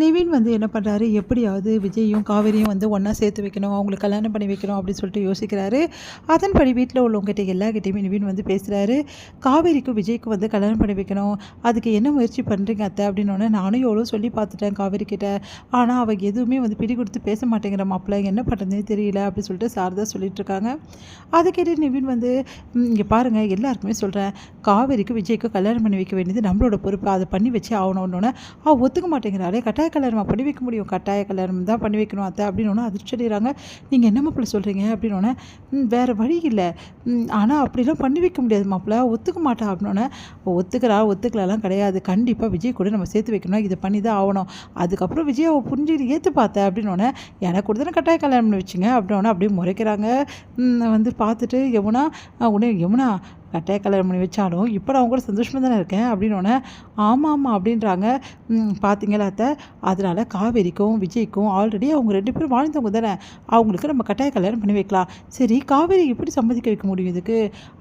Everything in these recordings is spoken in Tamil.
நிவின் என்ன பண்ணுறாரு, எப்படியாவது விஜயும், காவேரியும் ஒண்ணா சேர்த்து வைக்கணும், அவங்களுக்கு கல்யாணம் பண்ணி வைக்கணும் அப்படின்னு சொல்லிட்டு யோசிக்கிறாரு. அதன்படி வீட்ல உள்ளவங்ககிட்ட எல்லார்கிட்டயுமே நிவின் பேசுறாரு. காவேரிக்கும் விஜய்க்கும் கல்யாணம் பண்ணி வைக்கணும். அதுக்கு என்ன முயற்சி பண்ணுறீங்க அத்தை அப்படின்னோடனே, நானும் எவ்வளோ சொல்லி பார்த்துட்டேன் காவேரி கிட்ட. ஆனால் அவள் எதுவுமே பிடி கொடுத்து பேச மாட்டேங்கிற மாப்பிள்ள, என்ன பண்ணுறதுனே தெரியல அப்படின்னு சொல்லிட்டு சாரதா சொல்லிட்டு இருக்காங்க. அதை கேட்டு நிவின் இங்கே பாருங்கள், எல்லாருக்குமே சொல்கிறேன், காவேரிக்கும் விஜய்க்கும் கல்யாணம் பண்ணி வைக்க வேண்டியது நம்மளோட பொறுப்பு, அதை பண்ணி வச்சு ஆகணுன்னொன்னே அவள் ஒத்துக்க மாட்டேங்கிறாளே. கட்டாய கல்யாணமாக பண்ணி வைக்க முடியும், கட்டாய கல்யாணம் தான் பண்ணி வைக்கணும் அத்தை அப்படின்னு அதிர்ச்சி அடைகிறாங்க. நீங்கள் என்ன மாப்பிள்ள சொல்கிறீங்க அப்படின்னோடனே, வேறு வழி இல்லை, ஆனால் அப்படிலாம் பண்ணி வைக்க முடியாது மாப்பிள்ள, ஒத்துக்க மாட்டா அப்படின்னோடனே, ஒத்துக்கலாம் கிடையாது, கண்டிப்பாக விஜய் கூட நம்ம சேர்த்து வைக்கணும், இதை பண்ணி தான் ஆகணும். அதுக்கப்புறம் விஜய் அவள் புரிஞ்சு ஏற்று பார்த்தேன் அப்படின்னோடனே, எனக்கு கூட தானே கட்டாய கல்யாணம் பண்ணி வச்சுங்க அப்படின்னோடனே அப்படியே முறைக்கிறாங்க. பார்த்துட்டு யமுனா கட்டாய கல்யாணம் பண்ணி வச்சாலும் இப்போ நான் அவங்க கூட சந்தோஷமாக தானே இருக்கேன் அப்படின்னோடனே, ஆமாம் அப்படின்றாங்க. பார்த்தீங்களா அத்தை, அதனால் காவேரிக்கும் விஜய்க்கும் ஆல்ரெடி அவங்க 2 பேரும் வாழ்ந்தவங்க தானே, அவங்களுக்கு நம்ம கட்டாய கல்யாணம் பண்ணி வைக்கலாம். சரி, காவேரி எப்படி சம்மதிக்க வைக்க முடியும் இதுக்கு?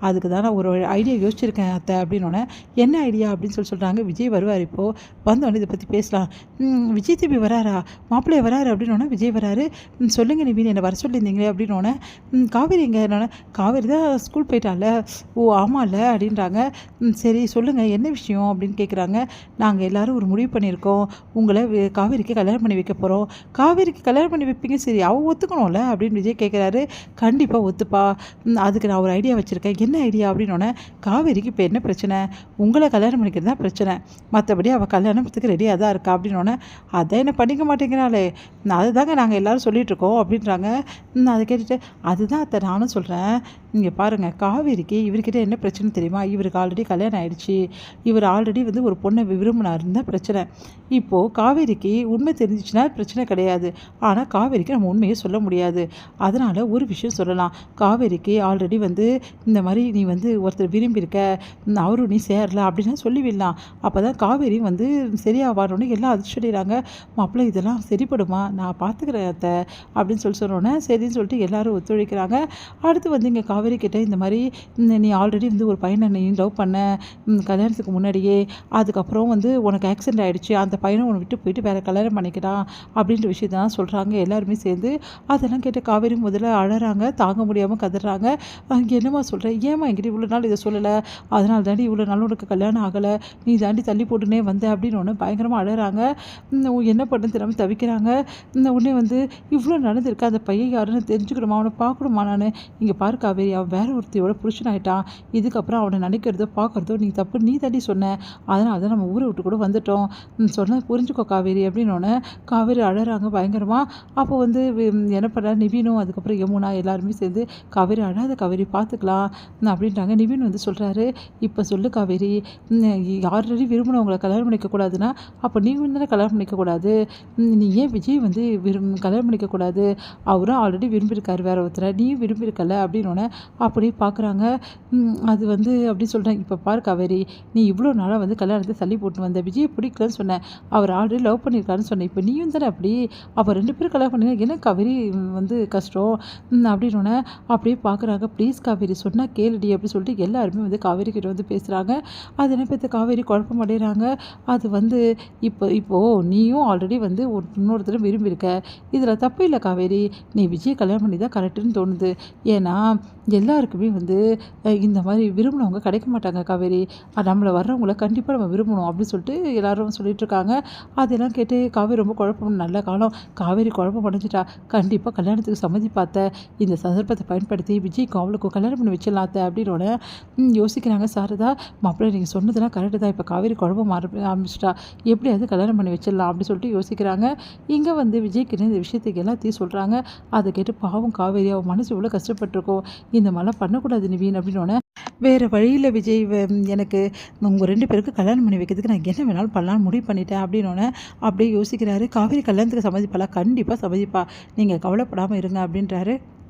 அதுக்கு தான் நான் ஒரு ஐடியா யோசிச்சிருக்கேன் அத்தை அப்படின்னோடனே, என்ன ஐடியா அப்படின்னு சொல்கிறாங்க. விஜய் வருவார், இப்போது வந்தோடனே இதை பற்றி பேசலாம். விஜய் தம்பி வராரா, மாப்பிள்ளைய வராரு அப்படின்னோடனே, விஜய் வராரு, சொல்லுங்கள் நிவின், என்னை வர சொல்லியிருந்தீங்களே அப்படின்னோடனே, காவேரி எங்கே என்னோட, காவேரி தான் ஸ்கூல் போயிட்டால. ஓ ஆமாம்ல அப்படின்றாங்க. சரி சொல்லுங்கள், என்ன விஷயம் அப்படின்னு கேட்குறாங்க. நாங்கள் எல்லோரும் ஒரு முடிவு பண்ணியிருக்கோம், உங்களை காவேரிக்கு கல்யாணம் பண்ணி வைக்க போகிறோம். காவேரிக்கு கல்யாணம் பண்ணி வைப்பீங்க, சரி அவள் ஒத்துக்கணும்ல அப்படின்னு விஜய் கேட்குறாரு. கண்டிப்பாக ஒத்துப்பா, அதுக்கு நான் ஒரு ஐடியா வச்சுருக்கேன். என்ன ஐடியா அப்படின்னோடனே, காவேரிக்கு இப்போ என்ன பிரச்சனை, உங்களை கல்யாணம் பண்ணிக்கிறது தான் பிரச்சனை, மற்றபடி அவள் கல்யாணத்துக்கு ரெடியாக தான் இருக்கா அப்படின்னோடனே, அதான் என்ன பண்ணிக்க மாட்டேங்கிறாளே, அதுதாங்க நாங்கள் எல்லோரும் சொல்லிகிட்ருக்கோம் அப்படின்றாங்க. அதை கேட்டுட்டு, அதுதான் அத்தை நானும் சொல்கிறேன், இங்கே பாருங்கள், காவேரிக்கு இவர்கிட்ட என்ன பிரச்சனை தெரியுமா, இவருக்கு ஆல்ரெடி கல்யாணம் ஆகிடுச்சு, இவர் ஆல்ரெடி ஒரு பொண்ணை விரும்பினாருன்னு தான் பிரச்சனை. இப்போது காவேரிக்கு உண்மை தெரிஞ்சிச்சுன்னா பிரச்சனை கிடையாது, ஆனால் காவேரிக்கு நம்ம உண்மையை சொல்ல முடியாது. அதனால் ஒரு விஷயம் சொல்லலாம், காவேரிக்கு ஆல்ரெடி இந்த மாதிரி நீ ஒருத்தர் விரும்பியிருக்க, அவரும் நீ சேரல அப்படின்னு சொல்லிவிடலாம். அப்போ தான் காவேரி சரியாவானோன்னு எல்லாம் அதிர்ஷ்டடைகிறாங்க. மாப்பிள்ளை இதெல்லாம் சரிப்படுமா, நான் பார்த்துக்கிறேன் அத்தை அப்படின்னு சொன்னோன்னே, சரின்னு சொல்லிட்டு எல்லோரும் ஒத்துழைக்கிறாங்க. அடுத்து இங்கே காவேரி கிட்டே, இந்த மாதிரி நீ ஆல்ரெடி ஒரு பையனை நீ லவ் பண்ண கல்யாணத்துக்கு முன்னாடியே, அதுக்கப்புறம் உனக்கு ஆக்சிடென்ட் ஆகிடுச்சு, அந்த பையனை உன்னை விட்டு போயிட்டு வேறு கல்யாணம் பண்ணிக்கிறான் அப்படின்ற விஷயத்தான் சொல்கிறாங்க எல்லாருமே சேர்ந்து. அதெல்லாம் கேட்டு காவேரி முதல்ல அழறாங்க, தாங்க முடியாமல் கதறாங்க. அங்கே என்னம்மா சொல்கிறேன், ஏம்மா என்கிட்ட இவ்வளோ நாள் இதை சொல்லலை, அதனால தாண்டி இவ்வளோ நாள் உனக்கு கல்யாணம் ஆகலை, நீ தாண்டி தள்ளி போட்டுனே வந்த அப்படின்னு ஒன்று பயங்கரமாக அழறாங்க. என்ன பண்ணு தெரியாமல் தவிக்கிறாங்க. உடனே இவ்வளோ நடந்திருக்கு, அந்த பையன் யாருன்னு தெரிஞ்சுக்கணுமா, அவனை பார்க்கணுமா, நான் இங்கே பாரு காவேரி, அவன் வேற ஒருத்தையோட புருஷனாயிட்டான், இதுக்கப்புறம் அவனை நினைக்கிறதோ பார்க்குறதோ நீ தப்பு, நீ தாண்டி சொன்ன, அதனால தான் நம்ம ஊரை விட்டு கூட வந்துட்டோம், சொன்னது புரிஞ்சுக்கோ காவேரி அப்படின்னோடனே காவேரி அழறாங்க பயங்கரமாக. அப்போ என்ன பண்ணுற நிவினும், அதுக்கப்புறம் யமுனா எல்லாருமே சேர்ந்து, காவேரி அழாத காவேரி பார்த்துக்கலாம் அப்படின்ட்டாங்க. நிவின் சொல்கிறாரு, இப்போ சொல்லு காவேரி, ஆல்ரெடி விரும்பினவங்களை கல்யாணம் பண்ணிக்கக்கூடாதுன்னா அப்போ நீங்கள் தானே கல்யாணம் பண்ணிக்கக்கூடாது, நீ ஏன் விஜய் கல்யாணம் பண்ணிக்கக்கூடாது, அவரும் ஆல்ரெடி விரும்பியிருக்காரு வேற ஒருத்தரை, நீயும் விரும்பியிருக்கல அப்படின்னோடனே அப்படியே பார்க்குறாங்க. அது அப்படி சொல்கிறேன், இப்போ பாரு காவேரி, நீ இவ்வளோ நாளாக கல்யாணத்தை தள்ளி போட்டு வந்த, விஜய் பிடிக்கலன்னு சொன்னேன், அவர் ஆல்ரெடி லவ் பண்ணியிருக்காருன்னு சொன்னேன், இப்போ நீயும் தானே அப்படி, அப்போ 2 பேரும் கல்யாணம் பண்ணினா என்ன காவேரி கஷ்டம் அப்படின்னோடனே அப்படியே பார்க்குறாங்க. ப்ளீஸ் காவேரி சொன்னால் கேளுடி அப்படின்னு சொல்லிட்டு எல்லாருமே காவேரி கிட்ட பேசுகிறாங்க. அது என்ன பார்த்து காவேரி குழப்பம் அடைகிறாங்க. அது இப்போது நீயும் ஆல்ரெடி இன்னொருத்தரும் விரும்பியிருக்க, இதில் தப்பு இல்லை காவேரி, நீ விஜய் கல்யாணம் பண்ணி தான் கரெக்டுன்னு தோணுது. ஏன்னா எல்லாருக்குமே இந்த மாதிரி விரும்பினவங்க கிடைக்க மாட்டாங்க காவேரி, நம்மளை வர்றவங்கள கண்டிப்பாக நம்ம விரும்பணும் அப்படின்னு சொல்லிட்டு எல்லாரும் சொல்லிகிட்ருக்காங்க. அதெல்லாம் கேட்டு காவேரி ரொம்ப குழப்பம், நல்ல காலம் காவேரி குழப்பம் அடைஞ்சிட்டா, கண்டிப்பாக கல்யாணத்துக்கு சம்மதி பார்த்த, இந்த சந்தர்ப்பத்தை பயன்படுத்தி விஜய்க்கும் அவளுக்கும் கல்யாணம் பண்ணி வச்சிடலாத்த அப்படின்னோட யோசிக்கிறாங்க. சாரதா, மாப்பிள்ளை நீங்கள் சொன்னதெல்லாம் கரெக்டு தான், இப்போ காவேரி குழப்பம் ஆரம்பிச்சிட்டா, எப்படியாவது கல்யாணம் பண்ணி வச்சிடலாம் அப்படின்னு சொல்லிட்டு யோசிக்கிறாங்க. இங்கே விஜய்க்கு இந்த விஷயத்துக்கு எல்லாத்தையும் சொல்கிறாங்க. அதை கேட்டு பாவம் காவேரி, அவன் மனசு இவ்வளோ கஷ்டப்பட்டிருக்கோம், இந்த மாதிரிலாம் பண்ணக்கூடாது நிவின் அப்படின்னோடனே, வேறு வழியில் விஜய் எனக்கு உங்கள் 2 பேருக்கு கல்யாணம் பண்ணி வைக்கிறதுக்கு நான் என்ன வேணாலும் பண்ணலான்னு முடிவு பண்ணிட்டேன் அப்படின்னோடனே அப்படியே யோசிக்கிறாரு. காவேரி கல்யாணத்துக்கு சம்மதிப்பாளா, கண்டிப்பாக சம்மதிப்பா, நீங்கள் கவலைப்படாமல் இருங்க அப்படின்றாரு.